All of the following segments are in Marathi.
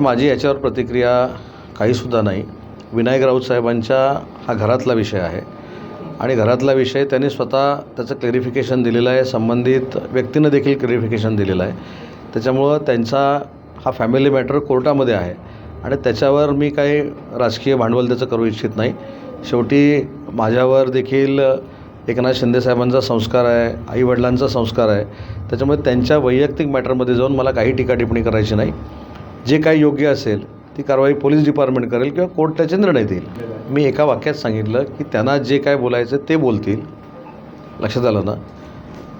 माझी याच्यावर प्रतिक्रिया काहीसुद्धा नाही. विनायक राऊत साहेबांच्या हा घरातला विषय आहे आणि घरातला विषय त्यांनी स्वतः त्याचं क्लॅरिफिकेशन दिलेलं आहे. संबंधित व्यक्तीनं देखील क्लॅरिफिकेशन दिलेलं आहे. त्याच्यामुळं त्यांचा हा फॅमिली मॅटर कोर्टामध्ये आहे आणि त्याच्यावर मी काही राजकीय भांडवल त्याचं करू इच्छित नाही. शेवटी माझ्यावर देखील एकनाथ शिंदेसाहेबांचा संस्कार आहे, आईवडिलांचा संस्कार आहे. त्याच्यामुळे त्यांच्या वैयक्तिक मॅटरमध्ये जाऊन मला काही टीका टिप्पणी करायची नाही. जे काही योग्य असेल ती कारवाई पोलीस डिपार्टमेंट करेल किंवा कोर्ट त्याचे निर्णय देईल. मी एका वाक्यात सांगितलं की त्यांना जे काय बोलायचं ते बोलतील, लक्षात आलं ना.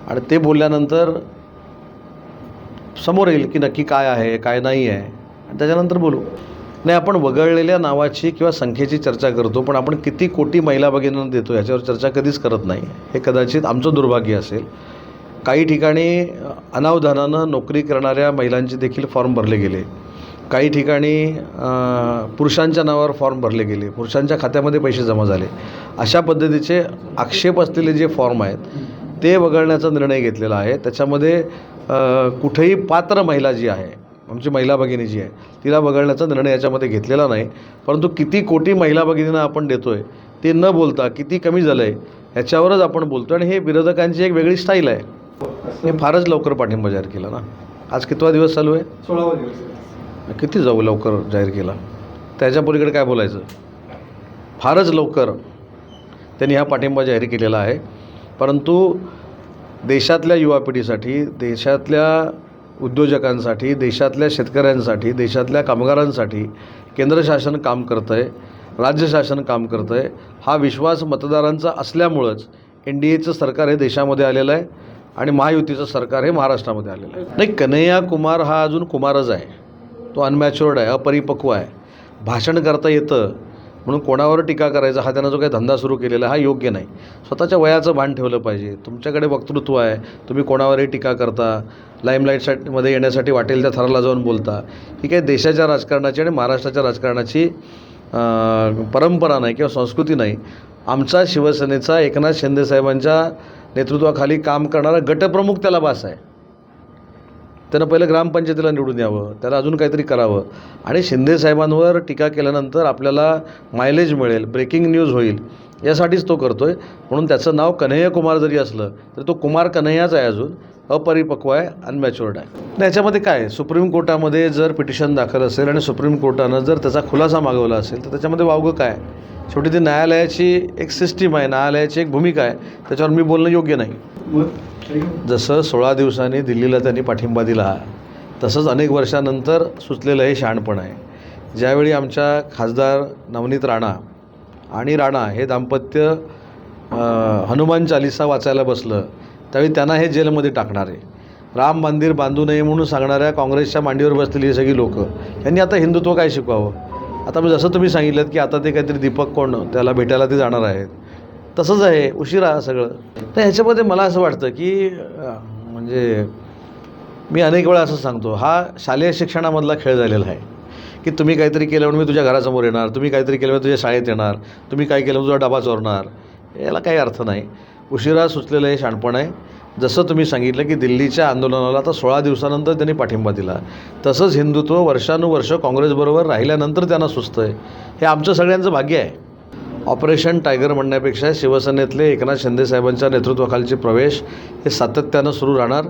आणि ते बोलल्यानंतर समोर येईल की नक्की काय आहे काय नाही आहे आणि त्याच्यानंतर बोलू. नाही, आपण वगळलेल्या नावाची किंवा संख्येची चर्चा करतो, पण आपण किती कोटी महिला भगिनींना देतो याच्यावर चर्चा कधीच करत नाही. हे कदाचित आमचं दुर्भाग्य असेल. काही ठिकाणी अनावधानानं नोकरी करणाऱ्या महिलांचे देखील फॉर्म भरले गेले. काही ठिकाणी पुरुषांच्या नावावर फॉर्म भरले गेले, पुरुषांच्या खात्यामध्ये पैसे जमा झाले. अशा पद्धतीचे आक्षेप असलेले जे फॉर्म आहेत ते वगळण्याचा निर्णय घेतलेला आहे. त्याच्यामध्ये कुठेही पात्र महिला जी आहे, आमची महिला भगिनी जी आहे, तिला वगळण्याचा निर्णय याच्यामध्ये घेतलेला नाही. परंतु किती कोटी महिला भगिनींना आपण देतो आहे ते न बोलता किती कमी झालं आहे ह्याच्यावरच आपण बोलतो. आणि हे विरोधकांची एक वेगळी स्टाईल आहे. हे फारच लवकर पाठिंबा जाहीर केला ना. आज कितवा दिवस चालू आहे? 16वा दिवस. किती जाऊ लवकर जाहीर केला. त्याच्या पलीकडे काय बोलायचं. फारच लवकर त्यांनी हा पाठिंबा जाहीर केलेला आहे. परंतु देशातल्या युवा पिढीसाठी, देशातल्या उद्योजकांसाठी, देशातल्या शेतकऱ्यांसाठी, देशातल्या कामगारांसाठी केंद्र शासन काम करतं आहे, राज्य शासन काम करतं आहे. हा विश्वास मतदारांचा असल्यामुळंच NDAचं सरकार हे देशामध्ये आलेलं आहे आणि महायुतीचं सरकार हे महाराष्ट्रामध्ये आलेलं आहे. नाही, कन्हैया कुमार हा अजून कुमारच आहे. तो अनमॅच्युअर्ड आहे, अपरिपक्व आहे. भाषण करता येतं म्हणून कोणावर टीका करायचा हा त्यानं जो काही धंदा सुरू केलेला हा योग्य नाही. स्वतःच्या वयाचं भान ठेवलं पाहिजे. तुमच्याकडे वक्तृत्व आहे, तुम्ही कोणावरही टीका करता, लाईमलाईटमध्ये येण्यासाठी वाटेल त्या थराला जाऊन बोलता. ही काही देशाच्या राजकारणाची आणि महाराष्ट्राच्या राजकारणाची परंपरा नाही किंवा संस्कृती नाही. आमचा शिवसेनेचा एकनाथ शिंदेसाहेबांच्या नेतृत्वाखाली काम करणारा गटप्रमुख त्याला भास आहे. त्यानं पहिलं ग्रामपंचायतीला निवडून यावं, त्याला अजून काहीतरी करावं. आणि शिंदेसाहेबांवर टीका केल्यानंतर आपल्याला मायलेज मिळेल, ब्रेकिंग न्यूज होईल यासाठीच तो करतो आहे. म्हणून त्याचं नाव कन्हैया कुमार जरी असलं तरी तो कुमार कन्हैयाच आहे, अजून अपरिपक्व आहे, अनमॅच्युअर्ड आहे. आणि याच्यामध्ये काय, सुप्रीम कोर्टामध्ये जर पिटिशन दाखल असेल आणि सुप्रीम कोर्टानं जर त्याचा खुलासा मागवला असेल तर त्याच्यामध्ये वावगं काय. शेवटी ती न्यायालयाची एक सिस्टीम आहे, न्यायालयाची एक भूमिका आहे. त्याच्यावर मी बोलणं योग्य नाही. जसं 16 दिवसांनी दिल्लीला त्यांनी पाठिंबा दिला तसंच अनेक वर्षानंतर सुचलेलं हे शहाणपण आहे. ज्यावेळी आमच्या खासदार नवनीत राणा आणि राणा हे दाम्पत्य हनुमान चालिसा वाचायला बसलं त्यावेळी त्यांना हे जेलमध्ये टाकणार आहे. राम मंदिर बांधू नये म्हणून सांगणाऱ्या काँग्रेसच्या मांडीवर बसलेली ही सगळी लोकं, यांनी आता हिंदुत्व काय शिकवावं. आता मी जसं तुम्ही सांगितलं की आता ते काहीतरी दीपक कोण त्याला भेटायला ते जाणार आहेत, तसंच आहे, उशिरा सगळं. तर ह्याच्यामध्ये मला असं वाटतं की म्हणजे मी अनेक वेळा असं सांगतो, हा शालेय शिक्षणामधला खेळ झालेला आहे की तुम्ही काहीतरी केलं म्हणून मी तुझ्या घरासमोर येणार, तुम्ही काहीतरी केलं म्हणून तुझ्या शाळेत येणार, तुम्ही काय केलं म्हणून तुझा डबा चोरणार. याला काही अर्थ नाही. उशिरा सुचलेलं हे शहाणपण आहे. जसं तुम्ही सांगितलं की दिल्लीच्या आंदोलनाला आता 16 दिवसानंतर त्यांनी पाठिंबा दिला, तसंच हिंदुत्व वर्षानुवर्ष काँग्रेसबरोबर राहिल्यानंतर त्यांना सुचतं आहे. हे आमचं सगळ्यांचं भाग्य आहे. ऑपरेशन टायगर म्हणण्यापेक्षा शिवसेनेतले एकनाथ शिंदेसाहेबांच्या नेतृत्वाखालचे प्रवेश हे सातत्यानं सुरू राहणार.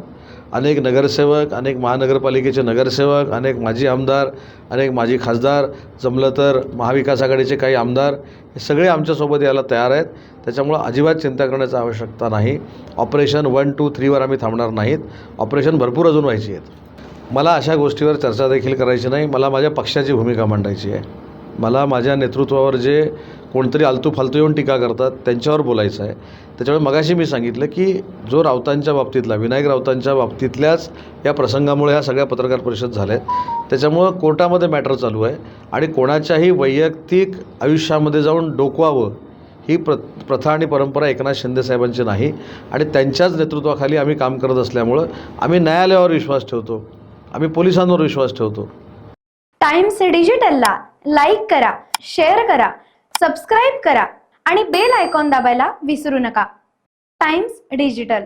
अनेक नगरसेवक, अनेक महानगरपालिकेचे नगरसेवक, अनेक माजी आमदार, अनेक माजी खासदार, जमलं तर महाविकास आघाडीचे काही आमदार, हे सगळे आमच्यासोबत यायला तयार आहेत. त्याच्यामुळं अजिबात चिंता करण्याची आवश्यकता नाही. ऑपरेशन 1, 2, 3वर आम्ही थांबणार नाहीत. ऑपरेशन भरपूर अजून व्हायची आहेत. मला अशा गोष्टीवर चर्चा देखील करायची नाही. मला माझ्या पक्षाची भूमिका मांडायची आहे. मला माझ्या नेतृत्वावर जे कोणतरी आलतू फालतू येऊन टीका करतात त्यांच्यावर बोलायचं आहे. त्याच्यामुळे मगाशी मी सांगितलं की जो राऊतांच्या बाबतीतला, विनायक राऊतांच्या बाबतीतल्याच या प्रसंगामुळे ह्या सगळ्या पत्रकार परिषद झाल्या आहेत. त्याच्यामुळं कोर्टामध्ये मॅटर चालू आहे आणि कोणाच्याही वैयक्तिक आयुष्यामध्ये जाऊन डोकवावं ही प्रथा आणि परंपरा एकनाथ शिंदेसाहेबांची नाही. आणि त्यांच्याच नेतृत्वाखाली आम्ही काम करत असल्यामुळं आम्ही न्यायालयावर विश्वास ठेवतो, आम्ही पोलिसांवर विश्वास ठेवतो. टाइम्स डिजिटलला लाईक करा, शेअर करा, सबस्क्राईब करा आणि बेल आयकॉन दाबायला विसरू नका. Times digital.